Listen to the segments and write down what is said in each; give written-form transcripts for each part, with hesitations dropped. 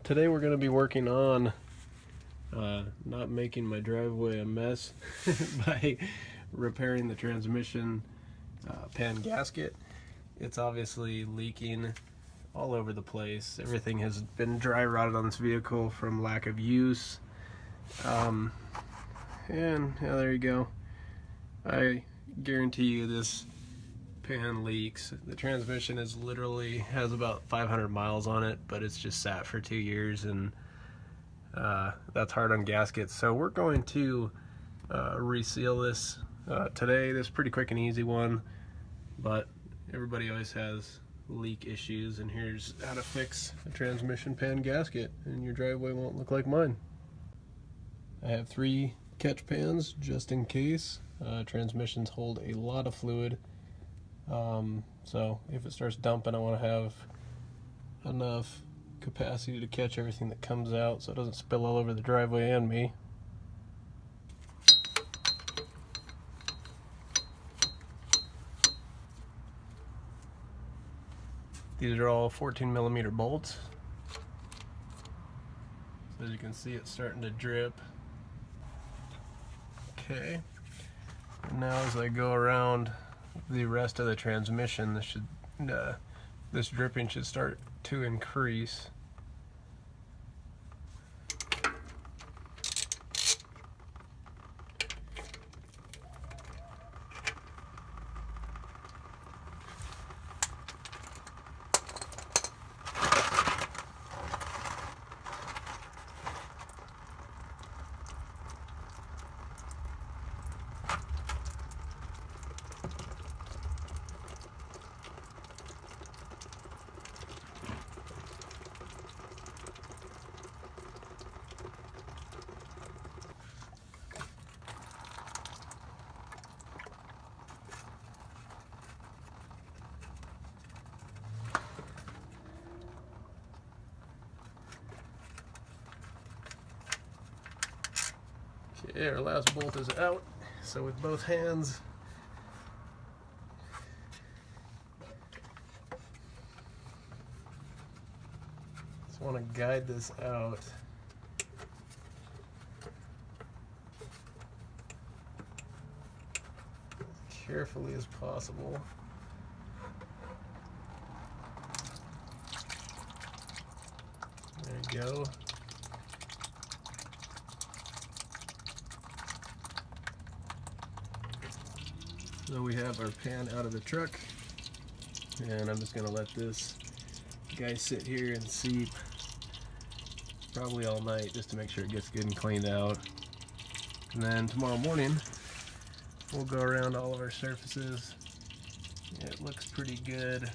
Today we're going to be working on not making my driveway a mess by repairing the transmission pan gasket. It's obviously leaking all over the place. Everything has been dry rotted on this vehicle from lack of use. And yeah, there you go. I guarantee you this pan leaks. The transmission is literally has about 500 miles on it, but it's just sat for 2 years, and that's hard on gaskets. So we're going to reseal this today. This is a pretty quick and easy one, but everybody always has leak issues, and here's how to fix a transmission pan gasket, and your driveway won't look like mine. I have 3 catch pans just in case. Transmissions hold a lot of fluid. So if it starts dumping, I want to have enough capacity to catch everything that comes out so it doesn't spill all over the driveway and me. These are all 14mm bolts. So as you can see, it's starting to drip. Okay. And now as I go around the rest of the transmission, this dripping should start to increase. Okay, our last bolt is out, so with both hands, just want to guide this out. As carefully as possible. There you go. So we have our pan out of the truck, and I'm just going to let this guy sit here and seep probably all night just to make sure it gets good and cleaned out. And then tomorrow morning we'll go around all of our surfaces. It looks pretty good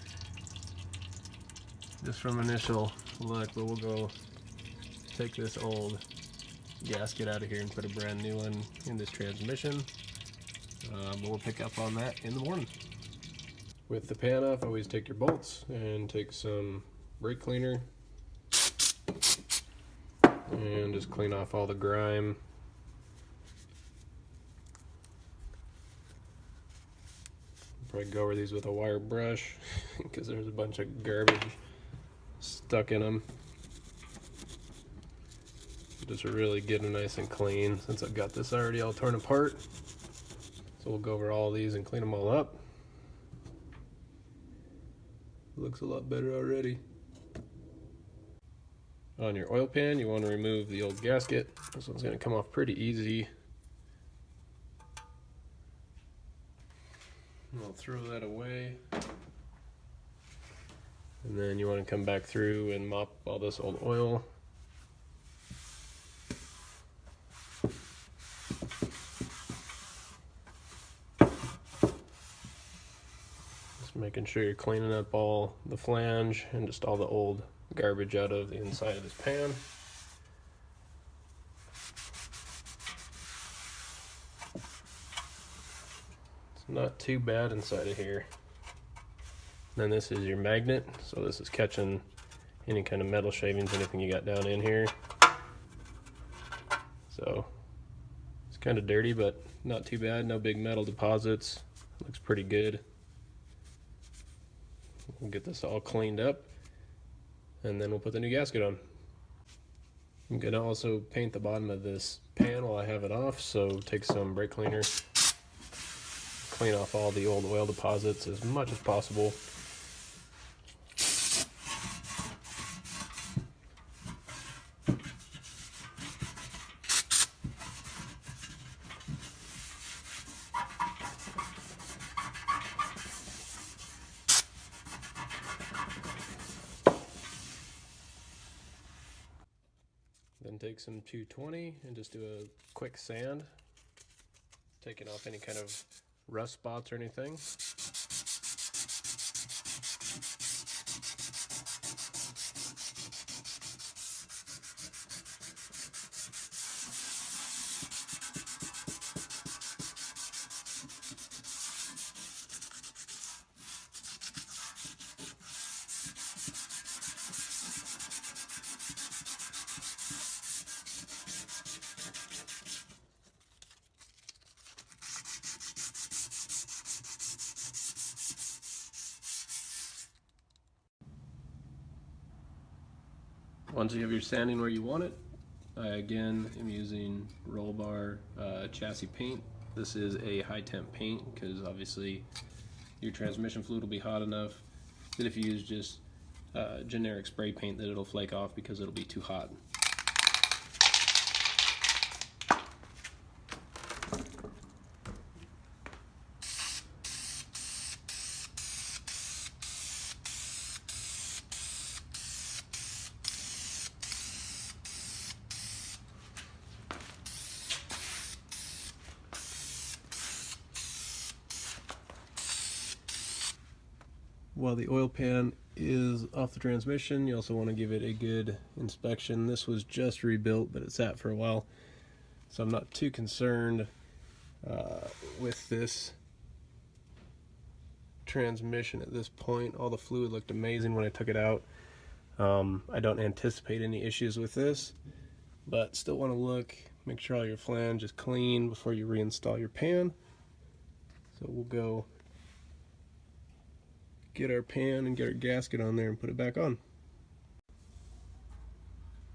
just from initial look, but we'll go take this old gasket out of here and put a brand new one in this transmission. But we'll pick up on that in the morning. With the pan off, always take your bolts and take some brake cleaner and just clean off all the grime. Probably go over these with a wire brush because there's a bunch of garbage stuck in them. Just really get them nice and clean since I've got this already all torn apart. So we'll go over all these and clean them all up. Looks a lot better already. On your oil pan, you want to remove the old gasket. This one's going to come off pretty easy. I'll throw that away. And then you want to come back through and mop all this old oil. Making sure you're cleaning up all the flange and just all the old garbage out of the inside of this pan. It's not too bad inside of here. Then this is your magnet, so this is catching any kind of metal shavings, anything you got down in here. So it's kind of dirty, but not too bad. No big metal deposits. Looks pretty good. We'll get this all cleaned up, and then we'll put the new gasket on. I'm gonna also paint the bottom of this pan while I have it off, so take some brake cleaner, clean off all the old oil deposits as much as possible. Then take some 220 and just do a quick sand, taking off any kind of rust spots or anything. Once you have your sanding where you want it, I again am using roll bar chassis paint. This is a high temp paint because obviously your transmission fluid will be hot enough that if you use just generic spray paint that it'll flake off because it'll be too hot. While the oil pan is off the transmission, you also want to give it a good inspection. This was just rebuilt, but it sat for a while, so I'm not too concerned with this transmission at this point. All the fluid looked amazing when I took it out. I don't anticipate any issues with this, but still want to look, make sure all your flange is clean before you reinstall your pan. So we'll go get our pan and get our gasket on there and put it back on.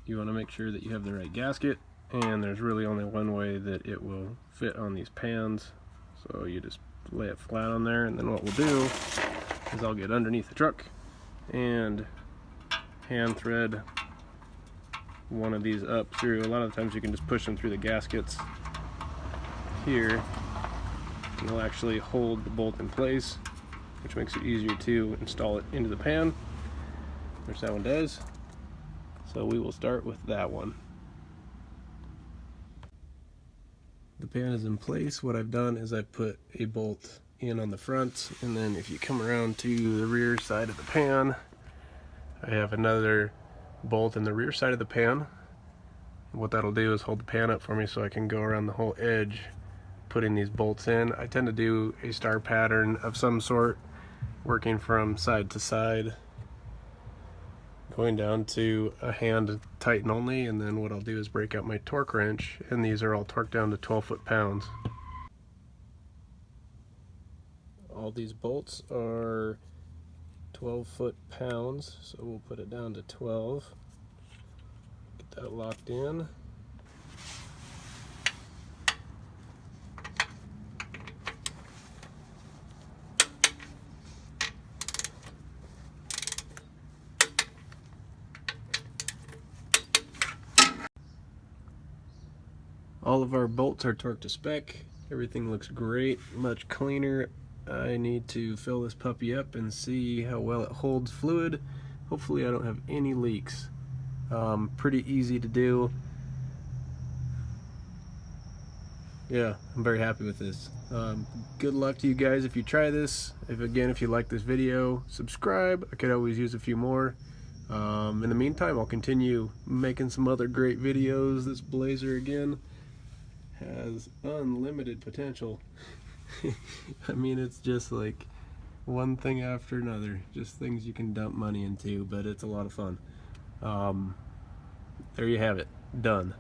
You want to make sure that you have the right gasket, and there's really only one way that it will fit on these pans. So you just lay it flat on there, and then what we'll do is I'll get underneath the truck and hand thread one of these up through. A lot of the times you can just push them through the gaskets here, and they'll actually hold the bolt in place, which makes it easier to install it into the pan, which that one does. So we will start with that one. The pan is in place. What I've done is I've put a bolt in on the front, and then if you come around to the rear side of the pan, I have another bolt in the rear side of the pan. And what that'll do is hold the pan up for me so I can go around the whole edge putting these bolts in. I tend to do a star pattern of some sort, working from side to side, going down to a hand tighten only, and then what I'll do is break out my torque wrench, and these are all torqued down to 12 foot-pounds. All these bolts are 12 foot-pounds, so we'll put it down to 12. Get that locked in. All of our bolts are torqued to spec. Everything looks great, much cleaner. I need to fill this puppy up and see how well it holds fluid. Hopefully I don't have any leaks. Pretty easy to do. Yeah, I'm very happy with this. Good luck to you guys if you try this. If you like this video, subscribe. I could always use a few more. In the meantime, I'll continue making some other great videos. This Blazer again has unlimited potential. I mean, it's just like one thing after another, just things you can dump money into, but it's a lot of fun. There you have it, done.